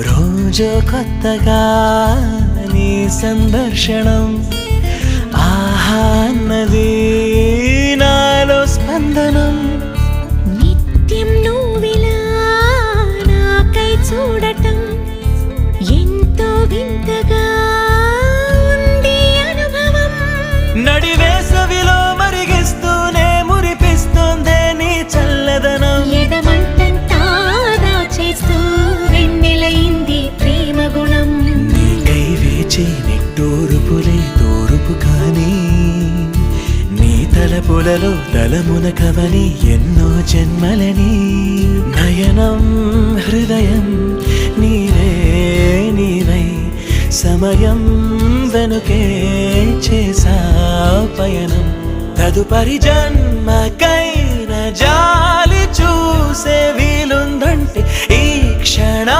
రోజు కొత్తగా నీ సందర్శనం ఆహా అన్నది నాలో స్పందనం నిత్యం నువ్విలా నాకై చూడటం ఎంతో వింతగా ఉంది అనుభవం. నడివేసవిలో మరిగిస్తూనే మురిపిస్తోందే నీ చల్లదనం. ఎడమంటంతా దాచేస్తూ వెన్నెలైంది ప్రేమ గుణం. నీకై వేచి నిట్టూరుపులే తూరుపు కానీ నీ తలపులలో తలమున కవని ఎన్నో జన్మలని. నయనం హృదయం నీవే నీవై సమయం వెనుకే చేసా పయనం. తదుపరి జన్మకైన జాలి చూసే వీలుందంటే ఈ క్షణా